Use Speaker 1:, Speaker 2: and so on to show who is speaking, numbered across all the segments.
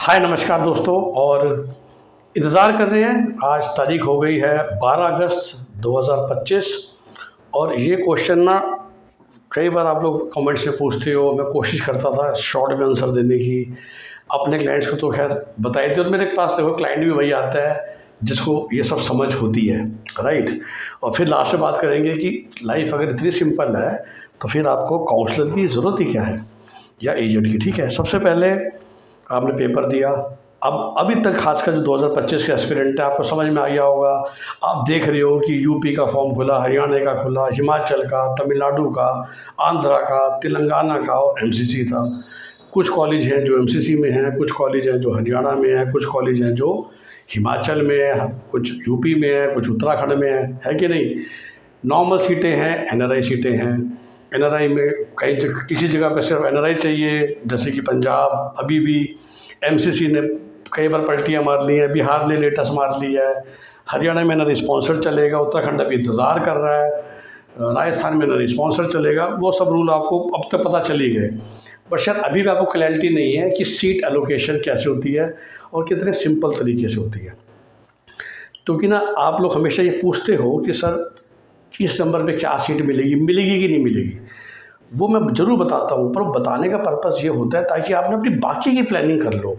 Speaker 1: हाय नमस्कार दोस्तों। और इंतज़ार कर रहे हैं, आज तारीख हो गई है 12 अगस्त 2025। और ये क्वेश्चन ना कई बार आप लोग कमेंट्स में पूछते हो, मैं कोशिश करता था शॉर्ट में आंसर देने की। अपने क्लाइंट्स को तो खैर बताई थी, और मेरे पास देखो क्लाइंट भी वही आता है जिसको ये सब समझ होती है, राइट। और फिर लास्ट में बात करेंगे कि लाइफ अगर इतनी सिंपल है तो फिर आपको काउंसलर की ज़रूरत ही क्या है, या एजेंट की। ठीक है, सबसे पहले आपने पेपर दिया। अब अभी तक खासकर जो 2025 के एस्पिरेंट है, आपको समझ में आ गया होगा। आप देख रहे हो कि यूपी का फॉर्म खुला, हरियाणा का खुला, हिमाचल का, तमिलनाडु का, आंध्रा का, तेलंगाना का और एमसीसी था। कुछ कॉलेज हैं जो एमसीसी में हैं, कुछ कॉलेज हैं जो हरियाणा में हैं, कुछ कॉलेज हैं जो हिमाचल में है, कुछ यूपी में है, कुछ उत्तराखंड में है कि नहीं। नॉर्मल सीटें हैं, एनआरआई सीटें हैं। एनआरआई में कई किसी जगह पे सिर्फ एनआरआई चाहिए, जैसे कि पंजाब अभी भी एमसीसी ने कई बार पलटियाँ मार ली हैं, बिहार ने लेटेस्ट मार ली है, हरियाणा में ना स्पॉन्सर चलेगा, उत्तराखंड अभी इंतज़ार कर रहा है, राजस्थान में ना स्पॉन्सर चलेगा। वो सब रूल आपको अब तक पता चल ही गए, बट शायद अभी भी आपको क्लैरिटी नहीं है कि सीट एलोकेशन कैसे होती है और कितने सिंपल तरीके से होती है। क्योंकि ना आप लोग हमेशा ये पूछते हो कि सर किस नंबर पे क्या सीट मिलेगी, मिलेगी कि नहीं मिलेगी। वो मैं ज़रूर बताता हूँ, पर बताने का पर्पज़ ये होता है ताकि आपने अपनी बाकी की प्लानिंग कर लो।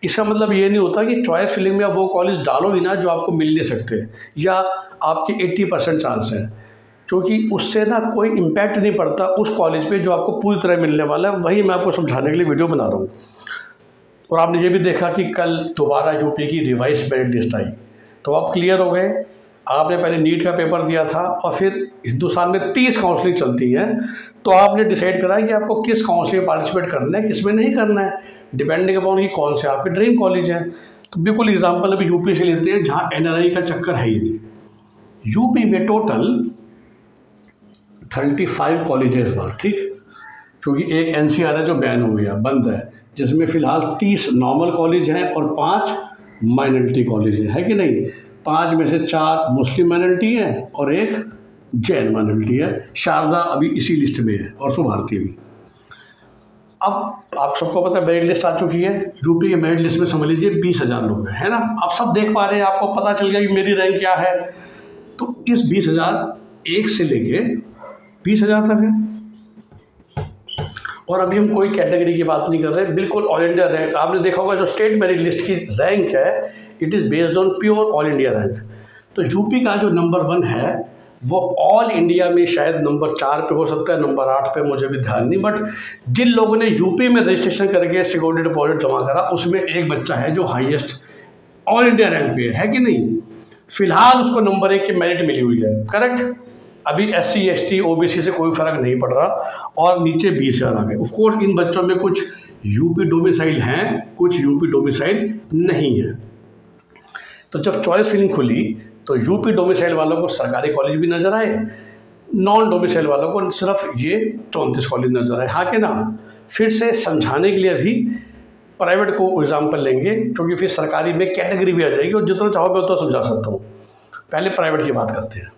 Speaker 1: इसका मतलब ये नहीं होता कि चॉइस फिलिंग में आप वो कॉलेज डालोगे ना जो आपको मिल नहीं सकते, या आपके 80% चांस हैं, क्योंकि उससे ना कोई इम्पैक्ट नहीं पड़ता उस कॉलेज पे जो आपको पूरी तरह मिलने वाला है। वही मैं आपको समझाने के लिए वीडियो बना रहा हूँ। और आपने ये भी देखा कि कल दोबारा यूपी की रिवाइज मेरिट लिस्ट आई, तो आप क्लियर हो गए। आपने पहले नीट का पेपर दिया था और फिर हिंदुस्तान में 30 काउंसलिंग चलती हैं, तो आपने डिसाइड करा कि आपको किस काउंसलिंग में पार्टिसिपेट करना है, किस में नहीं करना है, डिपेंडिंग अपॉन कि कौन से आपके ड्रीम कॉलेज हैं। तो बिल्कुल एग्जांपल अभी यूपी से लेते हैं, जहाँ एनआरआई का चक्कर है ही नहीं। यूपी में टोटल 35 कॉलेज है इस बार, ठीक, क्योंकि एक एनसीआर है जो बैन हो गया, बंद है, जिसमें फ़िलहाल 30 नॉर्मल कॉलेज हैं और 5 माइनॉरिटी कॉलेज हैं, है कि नहीं। 5 में से 4 मुस्लिम माइनॉरिटी है और एक जैन माइनॉरिटी है। शारदा अभी इसी लिस्ट में है और सुभारती भी। अब आप सबको पता है मेरिट लिस्ट आ चुकी है। यूपी के मेरिट लिस्ट में समझ लीजिए 20,000 लोग हैं, है ना। आप सब देख पा रहे हैं, आपको पता चल गया कि मेरी रैंक क्या है। तो इस 20,000 एक से लेके 20,000 तक है। और अभी हम कोई कैटेगरी की बात नहीं कर रहे, बिल्कुल ऑल इंडिया रैंक। आपने देखा होगा जो स्टेट मेरिट लिस्ट की रैंक है, it is based on pure all India rank. तो यूपी का जो नंबर 1 है वो ऑल इंडिया में शायद नंबर 4 पे हो सकता है, नंबर 8 पे मुझे भी ध्यान नहीं। बट जिन लोगों ने यूपी में रजिस्ट्रेशन करके सिक्योरिटी डिपॉजिट जमा करा, उसमें एक बच्चा है जो हाईएस्ट ऑल इंडिया रैंक पे है कि नहीं। फिलहाल उसको नंबर 1 की मेरिट मिली हुई है, करेक्ट। अभी SC ST OBC से कोई फ़र्क नहीं पड़ रहा, और नीचे 20,000 आ गए। ऑफकोर्स इन बच्चों में कुछ यूपी डोमिसाइल हैं, कुछ यूपी डोमिसाइल नहीं है। तो जब चॉइस फिलिंग खुली तो यूपी डोमिसाइल वालों को सरकारी कॉलेज भी नज़र आए, नॉन डोमिसाइल वालों को सिर्फ ये 34 कॉलेज नज़र आए। हाँ कि ना। फिर से समझाने के लिए अभी प्राइवेट को एग्जाम्पल लेंगे, क्योंकि फिर सरकारी में कैटेगरी भी आ जाएगी, और जितना चाहोगे उतना समझा सकता हूँ। पहले प्राइवेट की बात करते हैं।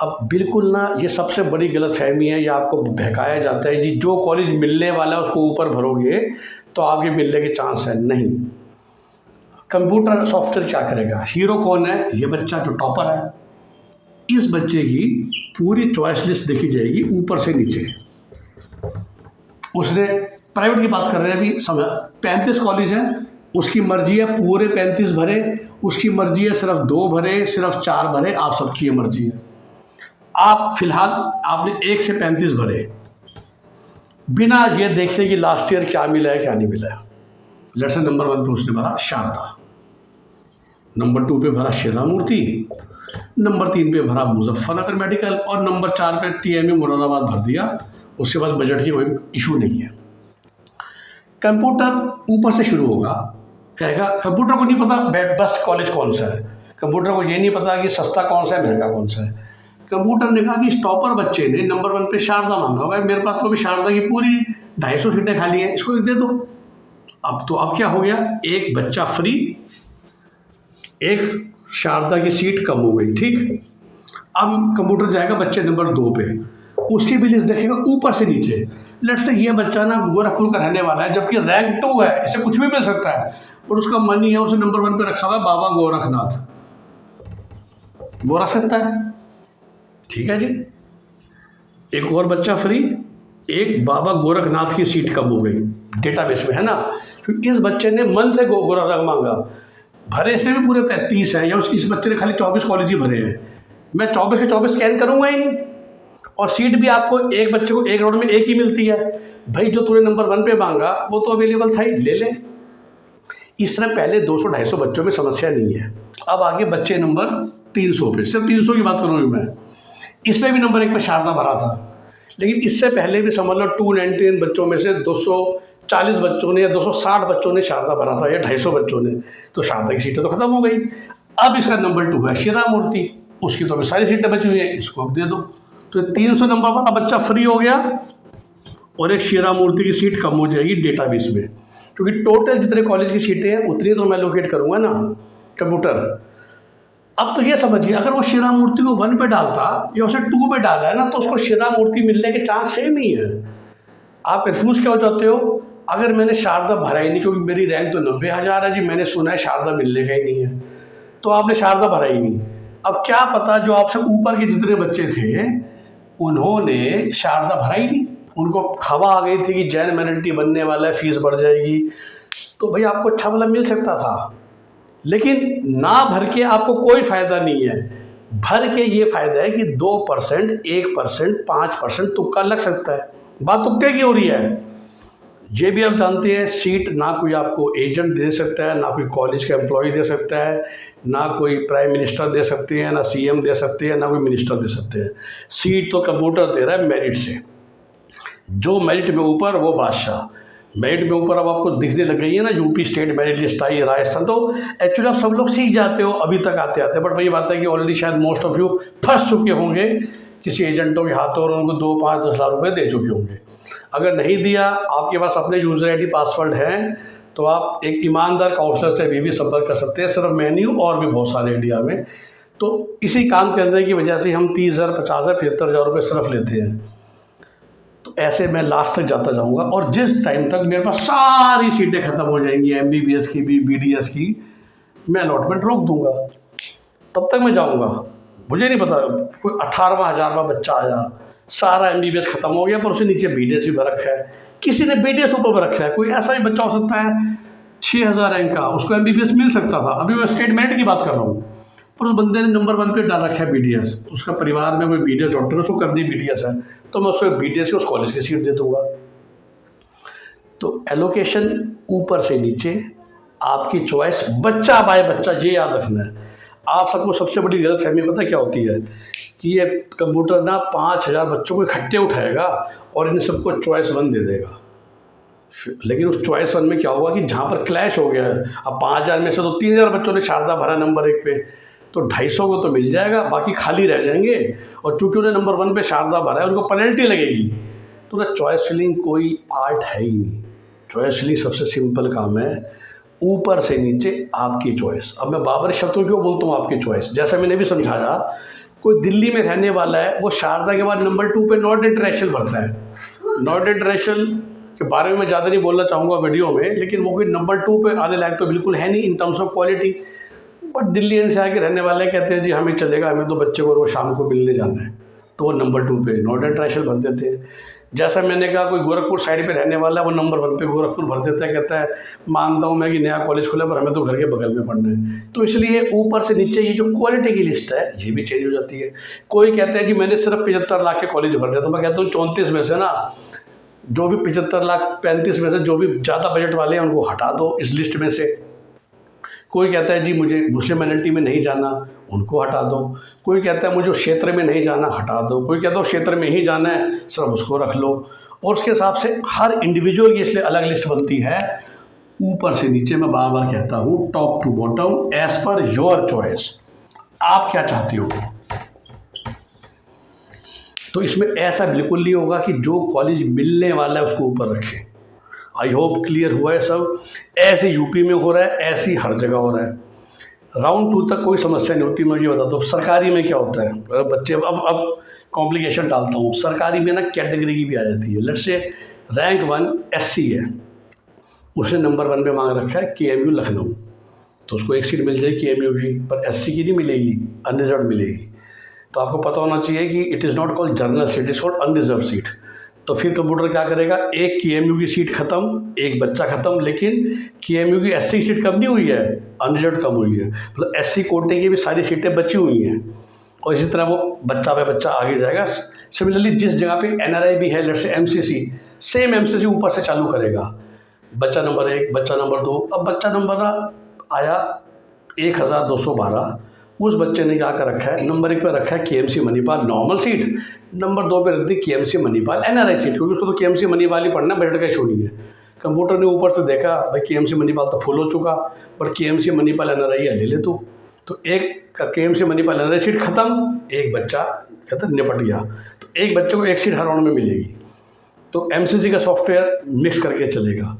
Speaker 1: अब बिल्कुल ना ये सबसे बड़ी गलतफहमी है, या आपको बहकाया जाता है कि जो कॉलेज मिलने वाला है उसको ऊपर भरोगे तो आपके मिलने के चांस है। नहीं, कंप्यूटर सॉफ्टवेयर क्या करेगा, हीरो कौन है, ये बच्चा जो टॉपर है, इस बच्चे की पूरी चॉइस लिस्ट देखी जाएगी ऊपर से नीचे। उसने प्राइवेट की बात कर रहे हैं अभी, समझ 35 कॉलेज हैं, उसकी मर्जी है पूरे 35 भरे, उसकी मर्जी है सिर्फ 2 भरे, सिर्फ 4 भरे, आप सबकी मर्जी है। आप फिलहाल आपने 1 से 35 भरे, बिना ये देखे कि लास्ट ईयर क्या मिला है क्या नहीं मिला है। लेट्स नंबर 1 पे उसने भरा शारदा, नंबर 2 पे भरा शेरा मूर्ति, नंबर 3 पे भरा मुजफ्फरनगर मेडिकल, और नंबर 4 पे TMU मुरादाबाद भर दिया। उसके बाद बजट की कोई इशू नहीं है। कंप्यूटर ऊपर से शुरू होगा, कहेगा कंप्यूटर को नहीं पता बेस्ट कॉलेज कौन सा है, कंप्यूटर को ये नहीं पता कि सस्ता कौन सा है महंगा कौन सा है। कंप्यूटर ने कहा कि टॉपर बच्चे ने नंबर 1 पे शारदा मांगा होगा, मेरे पास तो अभी शारदा की पूरी 250 सीटें खाली हैं, इसको दे दो। अब क्या हो गया, एक बच्चा फ्री, एक शारदा की सीट कम हो गई, ठीक। अब कंप्यूटर जाएगा बच्चे नंबर 2 पे, उसकी भी लिस्ट देखेगा ऊपर से नीचे। लेट्स से ये बच्चा ना गोरखपुर का रहने वाला है, जबकि रैंक 2 है, इसे कुछ भी मिल सकता है, और उसका मन ही है उसे नंबर 1 पे रखा हुआ है बाबा गोरखनाथ, वो रख सकता है। ठीक है जी। एक और बच्चा फ्री, एक बाबा गोरखनाथ की सीट कम हो गई डेटाबेस में, है ना, क्योंकि इस बच्चे ने मन से गोरखनाथ मांगा। भरे इसने भी पूरे 35 हैं, या इस बच्चे ने खाली 24 कॉलेज ही भरे हैं, मैं 24 के 24 स्कैन करूंगा ही नहीं। और सीट भी आपको एक बच्चे को एक राउंड में एक ही मिलती है। भाई जो तूने नंबर 1 पे मांगा वो तो अवेलेबल था ही, ले ले। इस तरह पहले 200-250 बच्चों में समस्या नहीं है। अब आगे बच्चे नंबर 300 पे, सिर्फ 300 की बात करूँ मैं, इसमें भी नंबर 1 पे शारदा भरा था, लेकिन इससे पहले भी समझ लो 299 बच्चों में से 240 बच्चों ने या 260 बच्चों ने शारदा भरा था, या 250 बच्चों ने, तो शारदा की सीटें तो खत्म हो गई। अब इसका नंबर 2 है शीरा मूर्ति, उसकी तो अभी सारी सीटें बची हुई हैं, इसको अब दे दो, तो 300 नंबर वाला बच्चा फ्री हो गया, और एक शीरा मूर्ति की सीट कम हो जाएगी डेटाबेस में, क्योंकि टोटल जितने कॉलेज की सीटें हैं उतनी तो मैं लोकेट करूँगा ना कंप्यूटर। अब तो ये समझिए, अगर वो शीरा मूर्ति को 1 पे डालता या उसे 2 पे डाला है ना, तो उसको शीरा मूर्ति मिलने के चांस सेम ही है। आप कन्फ्यूज क्या हो जाते हो, अगर मैंने शारदा भरा ही नहीं क्योंकि मेरी रैंक तो 90,000 है जी, मैंने सुना है शारदा मिलने का ही नहीं है, तो आपने शारदा भरा ही नहीं। अब क्या पता जो आपसे ऊपर के जितने बच्चे थे उन्होंने शारदा भरा ही नहीं, उनको खबर आ गई थी कि जैन माइनॉरिटी बनने वाला है, फीस बढ़ जाएगी, तो भाई आपको अच्छा वाला मिल सकता था। लेकिन ना भर के आपको कोई फ़ायदा नहीं है, भर के ये फ़ायदा है कि 2%, 1%, 5% तुक्का लग सकता है। बात तुक्के की हो रही है। ये भी आप जानते हैं, सीट ना कोई आपको एजेंट दे सकता है, ना कोई कॉलेज का एम्प्लॉय दे सकता है, ना कोई प्राइम मिनिस्टर दे सकते हैं, ना सीएम दे सकते हैं, ना कोई मिनिस्टर दे सकते हैं। सीट तो कंप्यूटर दे रहा है मेरिट से, जो मेरिट में ऊपर वो बादशाह। मेरिट में ऊपर अब आपको दिखने लग गई है ना, यूपी स्टेट मेरिट लिस्ट आई, राजस्थान, तो एक्चुअली आप सब लोग सीख जाते हो अभी तक आते आते, बट वही बात है कि ऑलरेडी शायद मोस्ट ऑफ यू फंस चुके होंगे किसी एजेंटों के हाथों, और उनको 2, 5, 10 लाख रुपये दे चुके होंगे। अगर नहीं दिया, आपके पास अपने यूज़र आईडी पासवर्ड हैं, तो आप एक ईमानदार काउंसलर से भी संपर्क कर सकते हैं, सिर्फ मेन्यू और भी बहुत सारे इंडिया में। तो इसी काम करने की वजह से हम 30,000, 50,000, 75,000 रुपये सिर्फ लेते हैं। तो ऐसे मैं लास्ट तक जाता जाऊंगा, और जिस टाइम तक मेरे पास सारी सीटें ख़त्म हो जाएंगी, MBBS की भी, BDS की, मैं अलॉटमेंट रोक दूंगा, तब तक मैं जाऊंगा। मुझे नहीं पता कोई 18,000 बच्चा आया, सारा MBBS ख़त्म हो गया, पर उससे नीचे BDS भी भर रखा है, किसी ने BDS ऊपर भर रखा है, कोई ऐसा भी बच्चा हो सकता है 6,000 रैंक का, उसको MBBS मिल सकता था। अभी मैं स्टेट मेरिट की बात कर रहा हूँ, पर उस बंदे ने नंबर 1 पे डाल रखा है BDS, उसका परिवार में कोई BDS डॉक्टर है, उसको कर दी BDS है, तो मैं उसको BDS की उस कॉलेज की सीट दे दूँगा। तो एलोकेशन ऊपर से नीचे आपकी चॉइस, बच्चा बाय बच्चा, ये याद रखना है। आप सबको सबसे बड़ी गलतफहमी पता क्या होती है कि ये कंप्यूटर ना 5,000 बच्चों को इकट्ठे उठाएगा और इन सबको चॉइस 1 दे देगा। लेकिन उस चॉइस 1 में क्या होगा कि जहाँ पर क्लैश हो गया है, अब 5,000 में से तो 3,000 बच्चों ने शारदा भरा नंबर 1 पे, तो 250 को तो मिल जाएगा, बाकी खाली रह जाएंगे, और चूंकि उन्हें नंबर 1 पे शारदा भरा है, उनको पेनल्टी लगेगी। तो ना चॉइस फिलिंग कोई आर्ट है ही नहीं। चॉइस फिलिंग सबसे सिंपल काम है, ऊपर से नीचे आपकी चॉइस। अब मैं बाबर शब्दों क्यों बोलता हूँ आपकी चॉइस, जैसा मैंने भी समझाया, कोई दिल्ली में रहने वाला है, वो शारदा के बाद नंबर 2 पे नॉर्थ इंटरनेशनल भरता है। नॉर्थ इंटरनेशनल के बारे में मैं ज़्यादा नहीं बोलना चाहूँगा वीडियो में, लेकिन वो कोई नंबर 2 पे आने लायक तो बिल्कुल है नहीं in terms of quality, but Delhi से आके रहने वाले कहते हैं जी हमें चलेगा, हमें तो बच्चे को रोज़ शाम को मिलने जाना है, तो वो नंबर 2 पे नॉर्थ इंटरनेशनल भर देते हैं। जैसा मैंने कहा, कोई गोरखपुर साइड पे रहने वाला है, वो नंबर 1 पे गोरखपुर भर देता है, कहता है मानता हूँ मैं कि नया कॉलेज खुला, पर हमें तो घर के बगल में पढ़ना है। तो इसलिए ऊपर से नीचे ये जो क्वालिटी की लिस्ट है ये भी चेंज हो जाती है। कोई कहता है कि मैंने सिर्फ 75 लाख के कॉलेज भर दिया, तो मैं कहता हूँ 34 में से ना जो भी 75 लाख 35 में से जो भी ज़्यादा बजट वाले हैं उनको हटा दो इस लिस्ट में से। कोई कहता है जी मुझे मुस्लिम माइनॉरिटी में नहीं जाना, उनको हटा दो। कोई कहता है मुझे उस क्षेत्र में नहीं जाना, हटा दो। कोई कहता है उस क्षेत्र में ही जाना है, सिर्फ उसको रख लो। और उसके हिसाब से हर इंडिविजुअल की इसलिए अलग लिस्ट बनती है, ऊपर से नीचे। मैं बार बार कहता हूँ top to bottom, as per your choice. आप क्या चाहते हो? तो इसमें ऐसा बिल्कुल नहीं होगा कि जो कॉलेज मिलने वाला है उसको ऊपर रखें। आई होप क्लियर हुआ है सब। ऐसे यूपी में हो रहा है, ऐसी हर जगह हो रहा है। राउंड 2 तक कोई समस्या नहीं होती। मैं ये बताता हूँ सरकारी में क्या होता है। बच्चे अब कॉम्प्लिकेशन डालता हूँ। सरकारी में ना कैटेगरी की भी आ जाती है। लेट्स से रैंक 1 SC है, उसने नंबर 1 पे मांग रखा है KMU लखनऊ, तो उसको एक सीट मिल जाएगी KMU की, पर SC की नहीं मिलेगी, अनरिजर्व मिलेगी। तो आपको पता होना चाहिए कि it is not called general seat, it is called unreserve seat. तो फिर कंप्यूटर क्या करेगा, एक KMU की सीट ख़त्म, एक बच्चा ख़त्म, लेकिन KMU की SC सीट कम नहीं हुई है, अनरिजर्व कम हुई है, मतलब SC कोटे की भी सारी सीटें बची हुई हैं। और इसी तरह वो बच्चा पे बच्चा आगे जाएगा। सिमिलरली जिस जगह पे NRI भी है, let's say MCC, same MCC ऊपर से चालू करेगा, बच्चा नंबर 1, बच्चा नंबर 2। अब बच्चा नंबर आया 1212, उस बच्चे ने क्या कर रखा है, नंबर 1 पे रखा है KMC Manipal normal seat, number 2 पे रख दी KMC मणिपाल NRI सीट, क्योंकि उसको तो KMC मणिपाल ही पढ़ना, बजट का इशू नहीं है। कंप्यूटर ने ऊपर से देखा भाई KMC मणिपाल तो फुल हो चुका, पर KMC मणिपाल NRI है, ले ले तू। तो एक KMC मणिपाल NRI सीट खत्म, एक बच्चा कहते निपट गया। तो एक बच्चे को एक सीट हर राउंड में मिलेगी। तो MCC का सॉफ्टवेयर मिक्स करके चलेगा।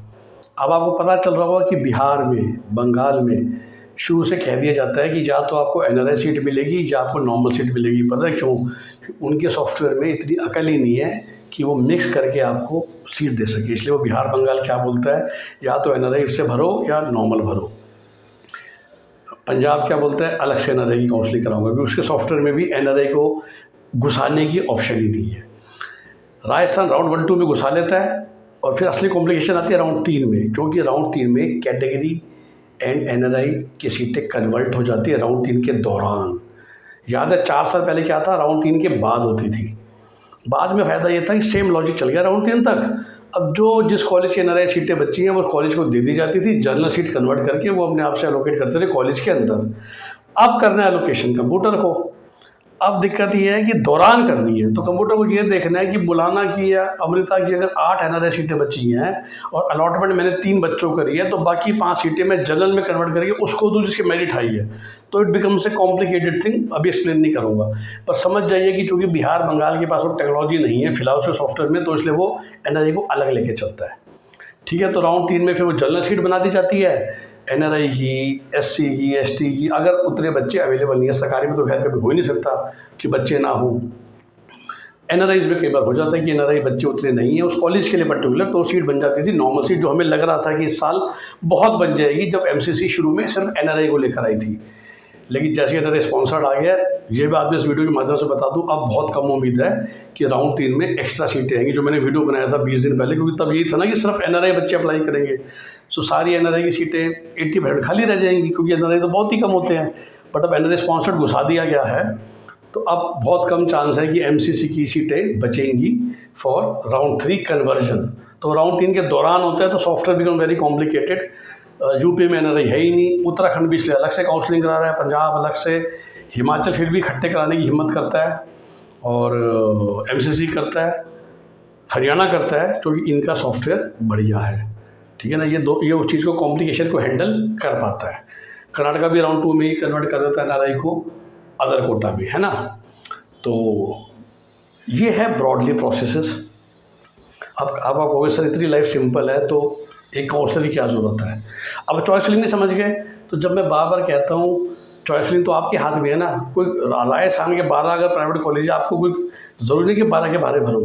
Speaker 1: अब आपको पता चल रहा होगा कि बिहार में, बंगाल में शुरू से कह दिया जाता है कि या तो आपको NRI सीट मिलेगी या आपको नॉर्मल सीट मिलेगी। पता है क्यों? उनके सॉफ्टवेयर में इतनी अकल ही नहीं है कि वो मिक्स करके आपको सीट दे सके, इसलिए वो बिहार बंगाल क्या बोलता है, या तो NRI से भरो या नॉर्मल भरो। पंजाब क्या बोलता है, अलग से NRI की काउंसलिंग कराऊंगा, क्योंकि उसके सॉफ्टवेयर में भी NRI को घुसाने की ऑप्शन ही नहीं है। राजस्थान राउंड 1-2 में घुसा लेता है, और फिर असली कॉम्प्लिकेशन आती है राउंड 3 में, क्योंकि राउंड 3 में कैटेगरी एंड NRI की सीटें कन्वर्ट हो जाती है राउंड 3 के दौरान। याद है 4 साल पहले क्या था, राउंड 3 के बाद होती थी। बाद में फ़ायदा ये था कि सेम लॉजिक चल गया राउंड 3 तक। अब जो जिस कॉलेज की NRI सीटें बची हैं वो कॉलेज को दे दी जाती थी, जनरल सीट कन्वर्ट करके वो अपने आप से एलोकेट करते थे कॉलेज के अंदर। अब करना है एलोकेशन कंप्यूटर को। अब दिक्कत ये है कि दौरान करनी है, तो कंप्यूटर को ये देखना है कि बुलाना की या अमृता की अगर 8 NRI सीटें बची हैं और अलॉटमेंट मैंने 3 बच्चों करी है, तो बाकी 5 सीटें मैं जनरल में कन्वर्ट करके उसको दूँ जिसकी मेरिट हाई है। तो it becomes a complicated thing, अभी एक्सप्लेन नहीं करूँगा, पर समझ जाइए कि चूँकि बिहार बंगाल के पास वो टेक्नोलॉजी नहीं है फिलहाल उसके सॉफ्टवेयर में, तो इसलिए वो NRI को अलग लेके चलता है। ठीक है, तो राउंड 3 में फिर वो जनरल सीट बना दी जाती है, NRI की, SC की, ST की, अगर उतने बच्चे अवेलेबल नहीं है। सरकारी में तो खैर कभी हो ही नहीं सकता कि बच्चे ना हो। NRI में कई बार हो जाता है कि NRI बच्चे उतने नहीं हैं उस कॉलेज के लिए पर्टिकुलर, तो सीट बन जाती थी नॉर्मल सीट, जो हमें लग रहा था कि इस साल बहुत बन जाएगी, जब MCC शुरू में सिर्फ NRI को लेकर आई थी। लेकिन जैसे NRI स्पॉन्सर्ड आ गया, ये बात मैं इस वीडियो के माध्यम से बता दूं, अब बहुत कम उम्मीद है कि राउंड 3 में एक्स्ट्रा सीटें आएंगी। जो मैंने वीडियो बनाया था 20 दिन पहले, क्योंकि तब यही था ना कि सिर्फ NRI बच्चे अप्लाई करेंगे, सो सारी NRI की सीटें 80% खाली रह जाएंगी, क्योंकि NRI तो बहुत ही कम होते हैं। बट अब NRI स्पॉन्सर्ड घुसा दिया गया है, तो अब बहुत कम चांस है कि MCC की सीटें बचेंगी फॉर राउंड 3 कन्वर्जन। तो राउंड 3 के दौरान होता है, तो software become very complicated. UP में NRI है ही नहीं, उत्तराखंड भी इसलिए अलग से काउंसलिंग करा रहा है, पंजाब अलग से, हिमाचल फिर भी इकट्ठे कराने की हिम्मत करता है, और MCC करता है, हरियाणा करता है, क्योंकि इनका सॉफ्टवेयर बढ़िया है। ठीक है ना, ये उस चीज़ को कॉम्प्लिकेशन को हैंडल कर पाता है। कर्नाटका भी राउंड 2 में ही कन्वर्ट कर देता है NRI को, अदर कोटा भी, है ना। तो ये है ब्रॉडली प्रोसेसेस। अब आप कहोगे सर इतनी लाइफ सिंपल है तो एक काउंसलर की क्या ज़रूरत है। अब चॉइस फिलिंग नहीं समझ गए, तो जब मैं बार बार कहता हूँ चॉइस फिलिंग तो आपके हाथ में है ना। कोई राजस्थान के 12 अगर प्राइवेट कॉलेज है, आपको कोई ज़रूरी नहीं कि 12 के 12 भरो,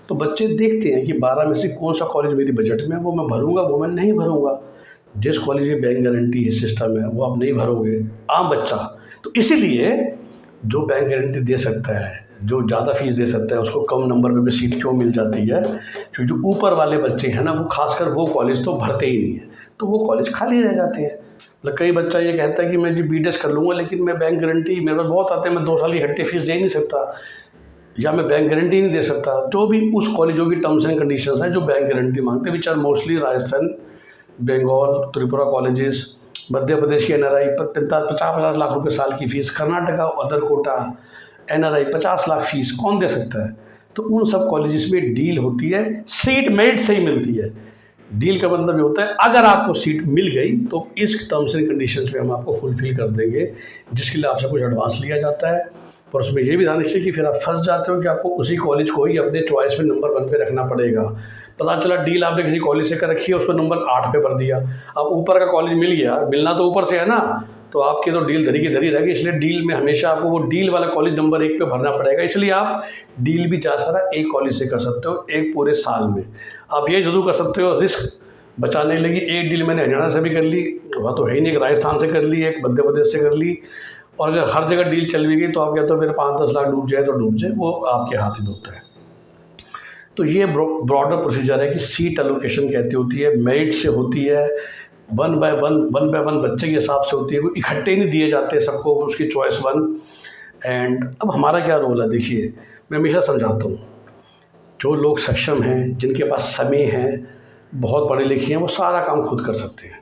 Speaker 1: तो बच्चे देखते हैं कि 12 में से कौन सा कॉलेज मेरी बजट में है, वो मैं भरूँगा, वो मैं नहीं भरूँगा। जिस कॉलेज में बैंक गारंटी है सिस्टम है, वो आप नहीं भरोगे, आम बच्चा। तो इसीलिए जो बैंक गारंटी दे सकता है, जो ज़्यादा फीस दे सकता है, उसको कम नंबर पे भी सीट क्यों मिल जाती है, क्योंकि जो ऊपर वाले बच्चे हैं ना, वो खासकर वो कॉलेज तो भरते ही नहीं है, तो वो कॉलेज खाली रह जाते हैं। मतलब कई बच्चा ये कहता है कि मैं जी BTech कर लूँगा, लेकिन मैं बैंक गारंटी मेरे पास बहुत आते हैं, मैं 2 साल की इकट्ठी फीस दे ही नहीं सकता, या मैं बैंक गारंटी नहीं दे सकता। जो भी उस कॉलेजों की टर्म्स एंड कंडीशंस हैं जो बैंक गारंटी मांगते हैं, which are mostly Rajasthan, Bengal, Tripura colleges, Madhya Pradesh की NRI 50-50 लाख रुपए साल की fees, Karnataka other quota NRI 50 lakh fees, कौन दे सकता है। तो उन सब कॉलेजेस में डील होती है, सीट मेरिट से ही मिलती है। डील का मतलब ये होता है अगर आपको सीट मिल गई तो इस टर्म्स एंड कंडीशंस पे हम आपको फुलफिल कर देंगे, जिसके लिए आपसे कुछ एडवांस लिया जाता है। पर उसमें ये भी ध्यान रखिए कि फिर आप फंस जाते हो कि आपको उसी कॉलेज को ही अपने चॉइस में नंबर 1 पे रखना पड़ेगा। पता चला डील आपने किसी कॉलेज से कर रखी है, उसको नंबर 8 पे भर दिया, अब ऊपर का कॉलेज मिल गया, मिलना तो ऊपर से है ना, तो आपकी तो डील धरी की धरी रहेगी। इसलिए डील में हमेशा आपको वो डील वाला कॉलेज नंबर 1 पे भरना पड़ेगा। इसलिए आप डील भी ज़्यादा सारा एक कॉलेज से कर सकते हो एक पूरे साल में। आप ये ज़रूर कर सकते हो, रिस्क बचाने लगी एक डील मैंने हरियाणा से भी कर ली, वह तो है ही नहीं, एक राजस्थान से कर ली, एक मध्य प्रदेश से कर ली, और अगर हर जगह डील चल भी गई तो आप कहते हो मेरे 5-10 लाख डूब जाए तो डूब जाए, वो आपके हाथ ही होता है। तो ये ब्रॉडर प्रोसीजर है कि सीट एलोकेशन कहती होती है, मेरिट से होती है, वन बाय वन बच्चे के हिसाब से होती है, कोई इकट्ठे नहीं दिए जाते सबको, उसकी चॉइस वन। एंड अब हमारा क्या रोल है, देखिए मैं हमेशा समझाता हूँ, जो लोग सक्षम हैं, जिनके पास समय है, बहुत पढ़े लिखे हैं, वो सारा काम खुद कर सकते हैं।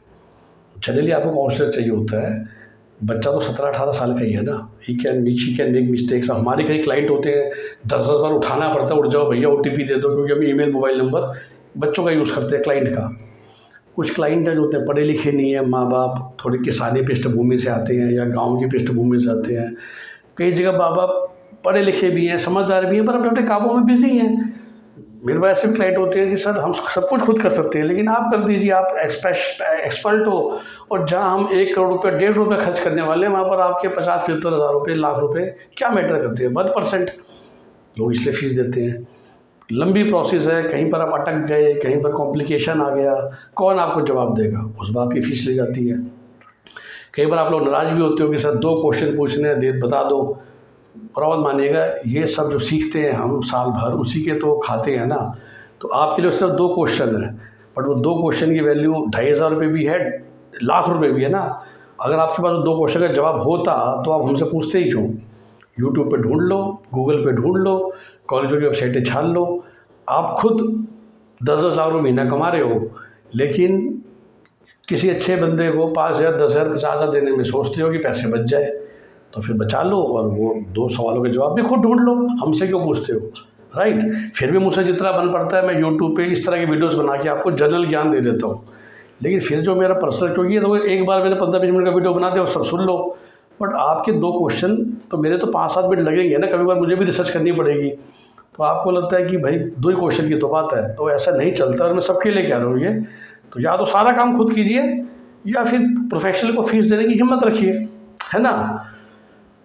Speaker 1: जनरली आपको काउंसलर चाहिए होता है, बच्चा तो 17-18 साल का ही है ना, ही कैन मेक मिस्टेक्स। हमारे कई क्लाइंट होते हैं 10-10 बार उठाना पड़ता है, उठ जाओ भैया OTP दे दो, क्योंकि हम ईमेल मोबाइल नंबर बच्चों का यूज़ करते हैं, क्लाइंट का। कुछ क्लाइंट जो होते हैं पढ़े लिखे नहीं है, माँ बाप थोड़ी किसानी पृष्ठभूमि से आते हैं या गाँव की पृष्ठभूमि से आते हैं, कई जगह माँ बाप पढ़े लिखे भी हैं, समझदार भी हैं, पर अपने अपने कामों में बिजी हैं। मेरे पास ऐसे क्लाइंट होते हैं कि सर हम सब कुछ खुद कर सकते हैं, लेकिन आप कर दीजिए, आप एक्सपर्ट हो, और जहाँ हम 1 करोड़ रुपये 1.5 रुपये खर्च करने वाले हैं, वहाँ पर आपके 50-75 हज़ार रुपये, लाख रुपये क्या मैटर करते हैं, 1%। लोग इसलिए फीस देते हैं। लंबी प्रोसेस है, कहीं पर आप अटक गए, कहीं पर कॉम्प्लिकेशन आ गया, कौन आपको जवाब देगा, उस बात की फ़ीस ले जाती है। कई बार आप लोग नाराज़ भी होते हो कि सर 2 क्वेश्चन पूछने हैं, दे बता दो। और मानिएगा ये सब जो सीखते हैं हम साल भर, उसी के तो खाते हैं ना। तो आपके लिए सिर्फ 2 क्वेश्चन हैं, बट वो 2 क्वेश्चन की वैल्यू 2,500 रुपये भी है, लाख रुपये भी है ना। अगर आपके पास 2 क्वेश्चन का जवाब होता तो आप हमसे पूछते ही क्यों। यूट्यूब पे ढूंढ लो, गूगल पे ढूंढ लो, कॉलेजों की वेबसाइटें छान लो, आप खुद 10-10 लाख रुपये महीना कमा रहे हो, लेकिन किसी अच्छे बंदे को 5,000, 10,000, 50,000 देने में सोचते हो कि पैसे बच जाए, तो फिर बचा लो और वो 2 सवालों के जवाब भी खुद ढूंढ लो, हमसे क्यों पूछते हो, राइट। फिर भी मुझसे जितना बन पड़ता है मैं यूट्यूब पे इस तरह की वीडियोस बना के आपको जनरल ज्ञान दे देता हूँ, लेकिन फिर जो मेरा पर्सनल, क्योंकि ये तो एक बार मैंने 15-20 मिनट का वीडियो बना दिया और सब सुन लो, बट आपके 2 क्वेश्चन तो मेरे तो 5-7 मिनट लगेंगे ना, कभी बार मुझे भी रिसर्च करनी पड़ेगी। तो आपको लगता है कि भाई 2 ही क्वेश्चन की तो बात है, तो ऐसा नहीं चलता, और मैं सबके लिए कह रहा हूँ ये। तो या तो सारा काम खुद कीजिए, या फिर प्रोफेशनल को फीस देने की हिम्मत रखिए, है ना।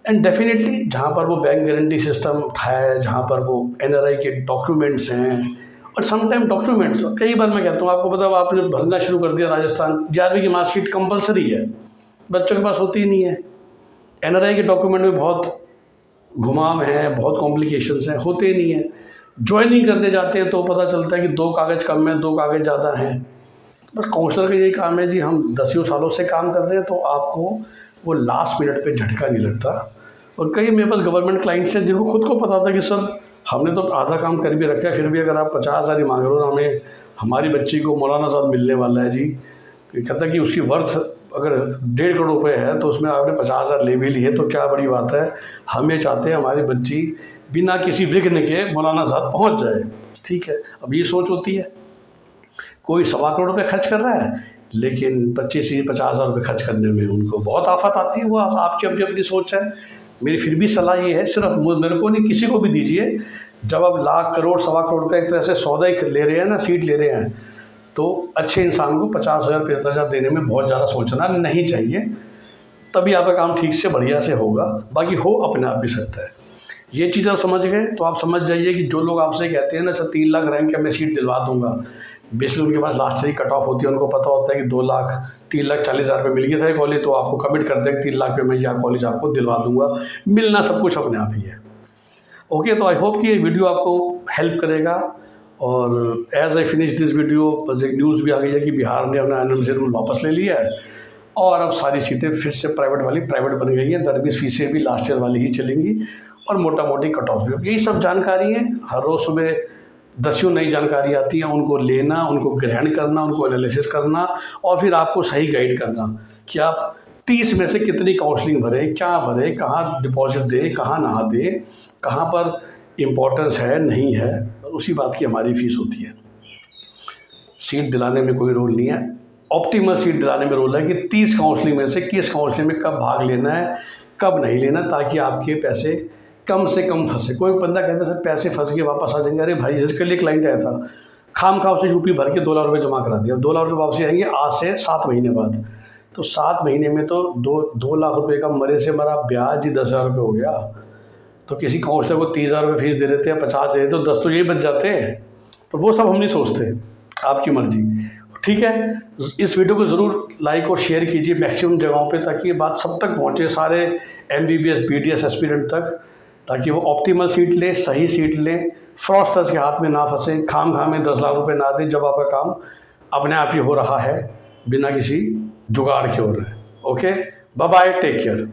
Speaker 1: एंड डेफिनेटली जहाँ पर वो बैंक गारंटी सिस्टम है, जहाँ पर वो NRI के डॉक्यूमेंट्स हैं, और समटाइम डॉक्यूमेंट्स कई बार मैं कहता हूँ, आपको पता है आपने भरना शुरू कर दिया राजस्थान, 11वीं की मार्कशीट कंपलसरी है, बच्चों के पास होती ही नहीं है। NRI के डॉक्यूमेंट में बहुत घुमाव हैं, बहुत कॉम्प्लिकेशंस हैं, होते ही नहीं है। ज्वाइनिंग करने जाते हैं तो पता चलता है कि 2 कागज़ कम है, 2 कागज़ ज़्यादा हैं। बस काउंसलर का यही काम है जी, हम 10 सालों से काम कर रहे हैं, तो आपको वो लास्ट मिनट पे झटका नहीं लगता। और कई मेरे पास गवर्नमेंट क्लाइंट्स हैं जिनको खुद को पता था कि सर हमने तो आधा काम कर भी रखा है, फिर भी अगर आप 50,000 ही मांग रहे हो, हमें हमारी बच्ची को मौलाना साहब मिलने वाला है जी, कहता है कि उसकी वर्थ अगर 1.5 करोड़ रुपये है तो उसमें आपने 50,000 ले भी लिए तो क्या बड़ी बात है, हम ये चाहते हैं हमारी बच्ची बिना किसी विघ्न के मौलाना साहब पहुँच जाए। ठीक है, अब ये सोच होती है, कोई 1.25 करोड़ रुपये खर्च कर रहा है, लेकिन 25-50,000 रुपये खर्च करने में उनको बहुत आफत आती है। वो आपकी अपनी सोच है। मेरी फिर भी सलाह ये है, सिर्फ मेरे को नहीं, किसी को भी दीजिए, जब आप लाख करोड़ 1.25 करोड़ का एक तरह से सौदा ही ले रहे हैं ना, सीट ले रहे हैं, तो अच्छे इंसान को 50,000 50,000 देने में बहुत ज़्यादा सोचना नहीं चाहिए, तभी आपका काम ठीक से बढ़िया से होगा। बाकी हो अपने आप भी सकता है। ये चीज़ आप समझ गए तो आप समझ जाइए कि जो लोग आपसे कहते हैं ना सर 3 लाख रैंक है मैं सीट दिलवा दूंगा, बेसिकली उनके पास लास्ट ईयर कट ऑफ होती है, उनको पता होता है कि 3,40,000 रुपये मिल गया था कॉलेज, तो आपको कमिट कर दें 3 लाख पे मैं यह कॉलेज आपको दिलवा दूंगा। मिलना सब कुछ अपने आप ही है। ओके, तो आई होप कि ये वीडियो आपको हेल्प करेगा। और as I finish this video, बस एक न्यूज़ भी आ गई है कि बिहार ने अपना एनुअल रिजल्ट रूल वापस ले लिया है, और अब सारी सीटें फिर से प्राइवेट बन गई हैं। दरबीस फीसें भी लास्ट ईयर वाली ही चलेंगी, और मोटा मोटी कट ऑफ भी। यही सब जानकारी है, हर रोज़ सुबह 10 नई जानकारी आती है, उनको लेना, उनको ग्रहण करना, उनको एनालिसिस करना, और फिर आपको सही गाइड करना कि आप 30 में से कितनी काउंसलिंग भरें, क्या भरें, कहाँ डिपॉजिट दें, कहाँ ना दें, कहाँ पर इम्पोर्टेंस है नहीं है, उसी बात की हमारी फ़ीस होती है। सीट दिलाने में कोई रोल नहीं है, ऑप्टिमल सीट दिलाने में रोल है कि 30 काउंसलिंग में से किस काउंसलिंग में कब भाग लेना है, कब नहीं लेना, ताकि आपके पैसे कम से कम फंसे। कोई बंदा कहता है सर पैसे फंस के वापस आ जाएंगे, अरे भाई इसके लिए क्लाइंट आया था, खाम खा उसे यूपी भर के 2 लाख रुपये जमा करा दिया, 2 लाख रुपये वापसी आएंगे आज से 7 महीने बाद। तो 7 महीने में तो 2 लाख रुपए का मरे से मरा ब्याज ही 10,000 रुपये हो गया। तो किसी काउंसलर को 30,000 रुपये फीस दे देते हैं, 50 दे देते, तो 10 तो यही बच जाते हैं। तो वो सब हम नहीं सोचते, आपकी मर्जी। ठीक है, इस वीडियो को ज़रूर लाइक और शेयर कीजिए मैक्सिमम जगहों पे, ताकि ये बात सब तक पहुँचे, सारे MBBS BDS एस्पिरेंट तक, ताकि वो ऑप्टिमल सीट लें, सही सीट लें, फ्रॉस्टर्स के हाथ में ना फंसे, खाम में 10 लाख रुपए ना दें जब आपका काम अपने आप ही हो रहा है बिना किसी जुगाड़ के हो रहा है। Okay, bye bye, take care.